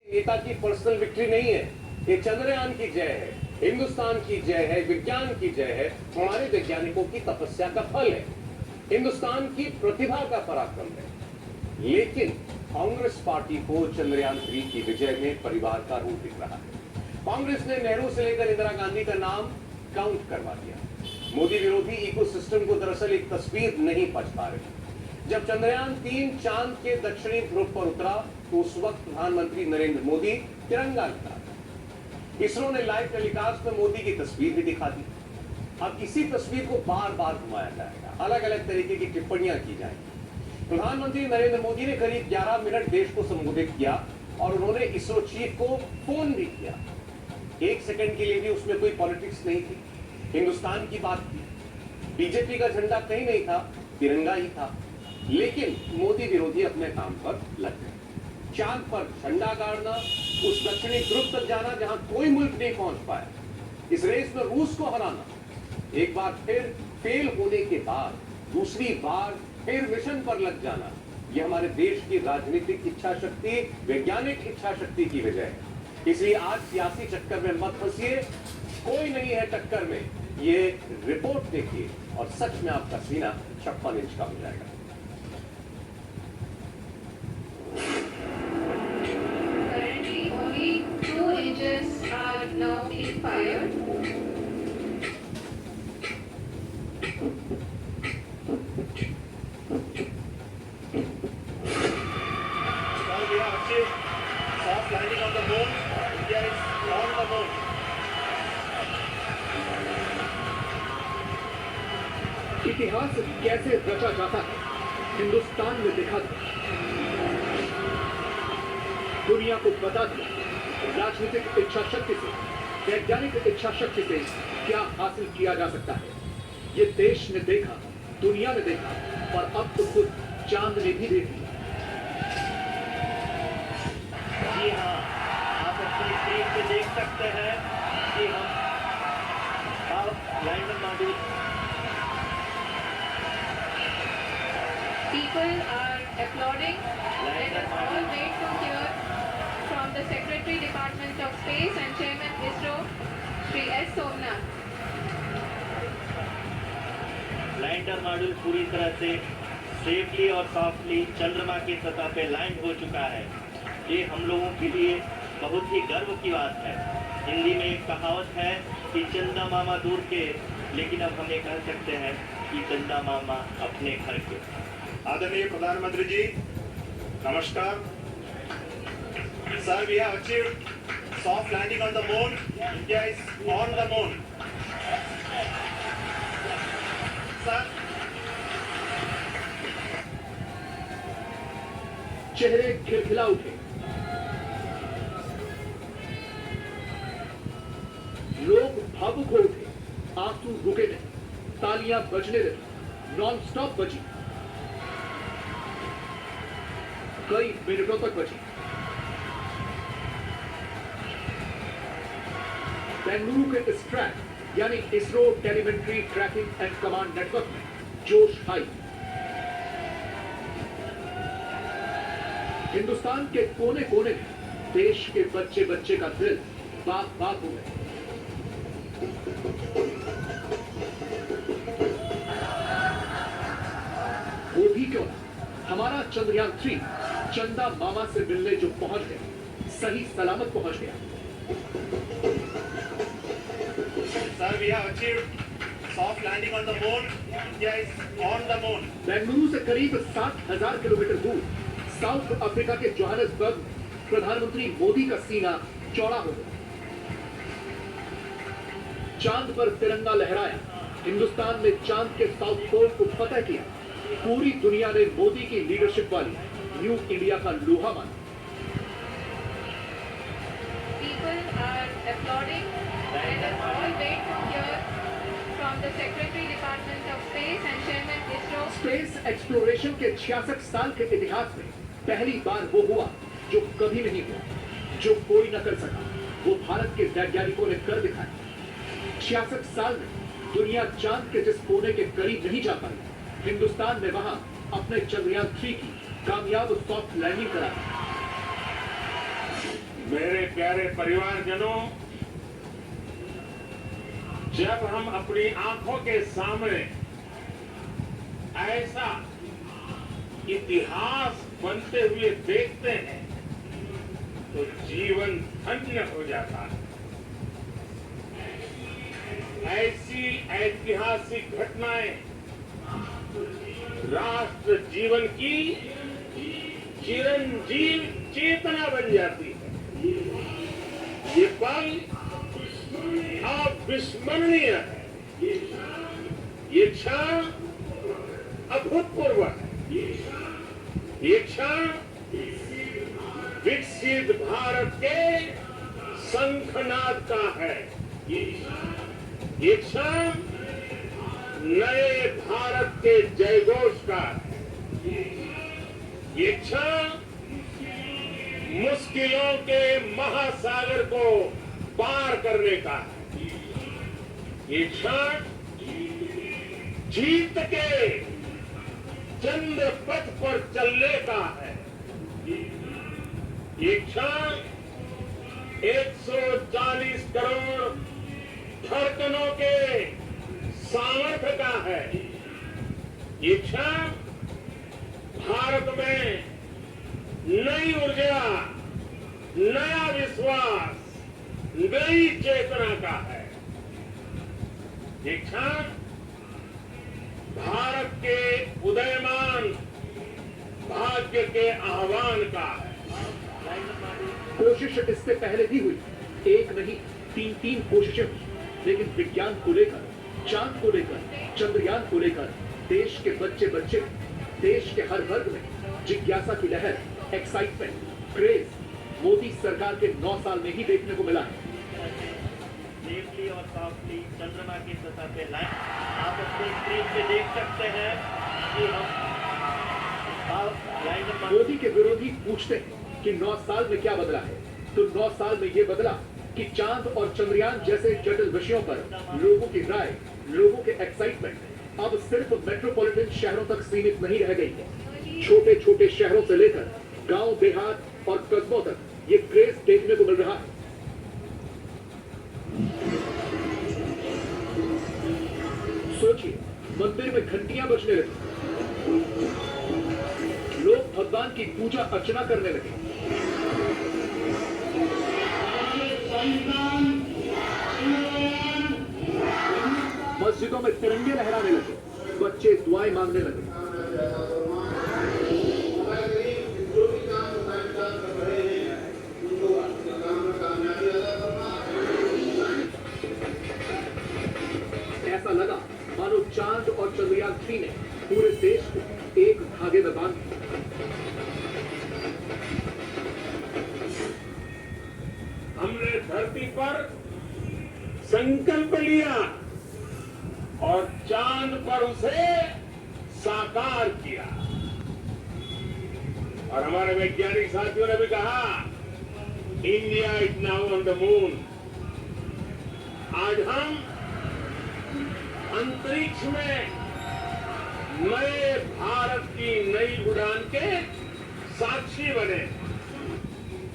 नेता की personal victory नहीं है, ये चंद्रयान की जय है, हिंदुस्तान की जय है, विज्ञान की जय है, हमारे वैज्ञानिकों की तपस्या का फल है, हिंदुस्तान की प्रतिभा का पराक्रम है। लेकिन कांग्रेस पार्टी को चंद्रयान 3 की विजय में परिवार का रूप दिख रहा है। कांग्रेस ने नेहरू से लेकर इंदिरा गांधी का नाम काउंट करवा दिया। मोदी विरोधी इकोसिस्टम को दरअसल एक तस्वीर नहीं पच पा रही। जब चंद्रयान 3 चांद के दक्षिणी ध्रुव पर उतरा तो उस वक्त प्रधानमंत्री नरेंद्र मोदी तिरंगा लहरा। इसरो ने लाइव टेलीकास्ट में मोदी की तस्वीर भी दिखा दी। अब इसी तस्वीर को बार बार घुमाया जाएगा, अलग अलग तरीके की टिप्पणियां की जाएंगी। प्रधानमंत्री नरेंद्र मोदी ने करीब 11 मिनट देश को संबोधित किया और उन्होंने इसरो चीफ को फोन भी किया। एक सेकंड के लिए भी उसमें कोई पॉलिटिक्स नहीं थी, हिंदुस्तान की बात थी। बीजेपी का झंडा कहीं नहीं था, तिरंगा ही था। लेकिन मोदी विरोधी अपने काम पर लग गए। चांद पर झंडा गाड़ना, उस दक्षिणी ध्रुव तक जाना जहां कोई मुल्क नहीं पहुंच पाया, इस रेस में रूस को हराना, एक बार फिर फेल होने के बाद दूसरी बार फिर मिशन पर लग जाना, यह हमारे देश की राजनीतिक इच्छा शक्ति, वैज्ञानिक इच्छा शक्ति की वजह है। इसलिए आज सियासी चक्कर में मत फंसिए, कोई नहीं है टक्कर में। ये रिपोर्ट देखिए और सच में आपका सीना 56 इंच का हो जाएगा। Are now being fired. Now we have achieved soft landing on the moon. India is on the moon. इतिहास कैसे रचा जाता है, हिंदुस्तान में दिखा दिया, दुनिया को बता दिया। राजनीतिक इच्छा शक्ति से, वैज्ञानिक इच्छा शक्ति से क्या हासिल किया जा सकता है, ये देश ने देखा, दुनिया ने देखा और अब तो खुद चांद ने भी देख लिया। जी हाँ, आप अपनी स्क्रीन पे देख सकते हैं कि हम lander module. People are applauding. Let us all wait to hear from the Secretary Department of Space and Chairman ISRO, Shri S. Somnath. Lander module पूरी तरह से सेफली और सॉफ्टली चंद्रमा की सतह पे लैंड हो चुका है। ये हम लोगों के लिए बहुत ही गर्व की बात है। हिंदी में एक कहावत है कि चंदा मामा दूर के, लेकिन अब हम ये कह सकते हैं कि चंदा मामा अपने घर के। आदरणीय प्रधानमंत्री जी, नमस्कार। Sir, we have achieved soft landing on the moon. India is on the moon. Sir. चेहरे खिलखिला उठे, लोग भावुक हो उठे, आंसू रुके नहीं, तालियां बजने लगी, नॉन स्टॉप बजी, कई मिनटों तक बजी। बेंगलुरु के इस ट्रैक यानी ISRO telemetry tracking and command network में जोश आई। हिंदुस्तान के कोने कोने में देश के बच्चे बच्चे का दिल बाग बाग हो गए। वो भी क्यों ना, हमारा चंद्रयान 3 चंदा मामा से मिलने जो पहुंच गया, सही सलामत पहुंच गया। Sir, we have achieved soft landing on the moon. India is on the moon. Bengaluru से करीब 60,000 किलोमीटर दूर साउथ अफ्रीका के जोहान्सबर्ग प्रधानमंत्री मोदी का सीना चौड़ा हो गया। चांद पर तिरंगा लहराया, हिंदुस्तान ने चांद के साउथ पोल को फतह किया। पूरी दुनिया ने मोदी की लीडरशिप वाली न्यू इंडिया का लोहा माना। People are applauding. Let us all wait to hear from the Secretary Department of Space and Chairman ISRO. Space exploration के 66 साल के इतिहास में पहली बार वो हुआ जो कभी नहीं हुआ, जो कोई न कर सका, वो भारत के वैज्ञानिकों ने कर दिखाया। 66 साल में दुनिया चांद के जिस कोने के करीब नहीं जा पाई, हिंदुस्तान ने वहां अपने चंद्रयान 3 की कामयाब सॉफ्ट लैंडिंग करा। मेरे प्यारे परिवारजनों, जब हम अपनी आंखों के सामने ऐसा इतिहास बनते हुए देखते हैं तो जीवन धन्य हो जाता है। ऐसी ऐतिहासिक घटनाएं राष्ट्र जीवन की चिरंजीव चेतना बन जाती है। ये पल अविस्मरणीय है। ये क्षण अभूतपूर्व है। ये क्षण विकसित भारत के शंखनाद का है। ये क्षण नए भारत के जयघोष का है। ये क्षण मुश्किलों के महासागर को पार करने का है। ये क्षण जीत के चंद्र पथ पर चलने का है। ये क्षण 140 करोड़ धड़कनों के सामर्थ्य का है। ये क्षण भारत में नई ऊर्जा, नया विश्वास, नई चेतना का है। ये क्षण भारत के उदयमान भाग्य के आह्वान का है। कोशिश इससे पहले भी हुई, एक नहीं 3 कोशिशें हुई, लेकिन विज्ञान को लेकर, चांद को लेकर, चंद्रयान को लेकर देश के बच्चे देश के हर वर्ग में जिज्ञासा की लहर, एक्साइटमेंट, क्रेज मोदी सरकार के 9 साल में ही देखने को मिला है। सेफली और सॉफ्टली चंद्रमा की सतह पे लाइन आप अपनी स्क्रीन पे देख सकते हैं कि हम मोदी के विरोधी पूछते हैं कि 9 साल में क्या बदला है, तो 9 साल में ये बदला कि चांद और चंद्रयान जैसे जटिल विषयों पर लोगों की राय, लोगों के एक्साइटमेंट अब सिर्फ मेट्रोपॉलिटन शहरों तक सीमित नहीं रह गई है। छोटे छोटे शहरों से लेकर गांव, देहात और कस्बों तक ये क्रेज देखने को मिल रहा है। सोचिए, मंदिर में घंटियां बजने लगी, लोग भगवान की पूजा अर्चना करने लगे, मस्जिदों में तिरंगे लहराने लगे, बच्चे दुआएं मांगने लगे। ऐसा लगा मानो चांद और चंद्रयान 3 ने पूरे देश को एक धागे में बांध दिया। हमने धरती पर संकल्प लिया और चांद पर उसे साकार किया। और हमारे वैज्ञानिक साथियों ने भी कहा, India is now on the moon. आज हम अंतरिक्ष में नए भारत की नई उड़ान के साक्षी बने।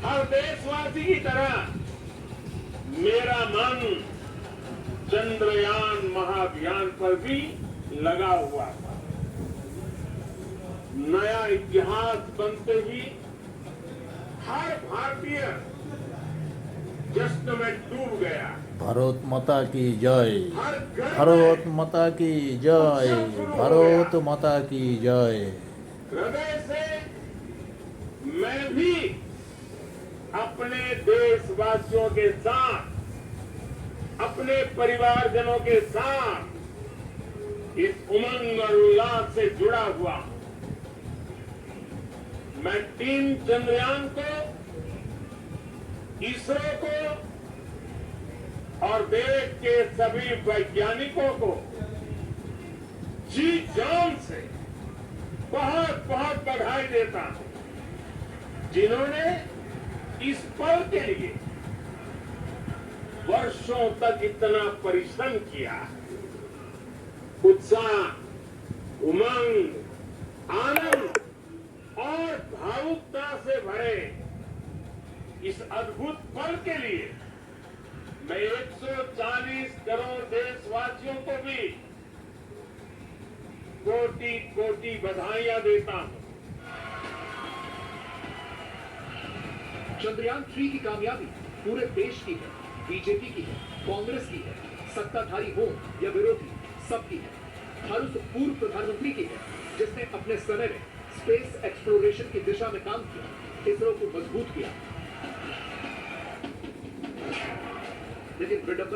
हर देशवासी की तरह मेरा मन चंद्रयान महाअभियान पर भी लगा हुआ था। नया इतिहास बनते ही हर भारतीय जश्न में डूब गया। भारत माता की जय, हर घर भारत में माता की जय, भारत माता की जय। हृदय से मैं भी अपने देशवासियों के साथ, अपने परिवारजनों के साथ इस उमंग और उल्लास से जुड़ा हुआ। मैं टीम चंद्रयान को, इसरो को और देश के सभी वैज्ञानिकों को जी जान से बहुत बहुत बधाई देता हूं, जिन्होंने इस पल के लिए वर्षों तक इतना परिश्रम किया। उत्साह, उमंग, आनंद और भावुकता से भरे इस अद्भुत पल के लिए मैं 140 करोड़ देशवासियों को भी कोटि कोटि बधाइयां देता हूं। चंद्रयान 3 की कामयाबी पूरे देश की है, बीजेपी की है, कांग्रेस की है, सत्ताधारी हो या विरोधी, सबकी है। हर उस पूर्व प्रधानमंत्री की है जिसने अपने समय में स्पेस एक्सप्लोरेशन की दिशा में काम किया, इसरो को मजबूत किया। लेकिन विडंबना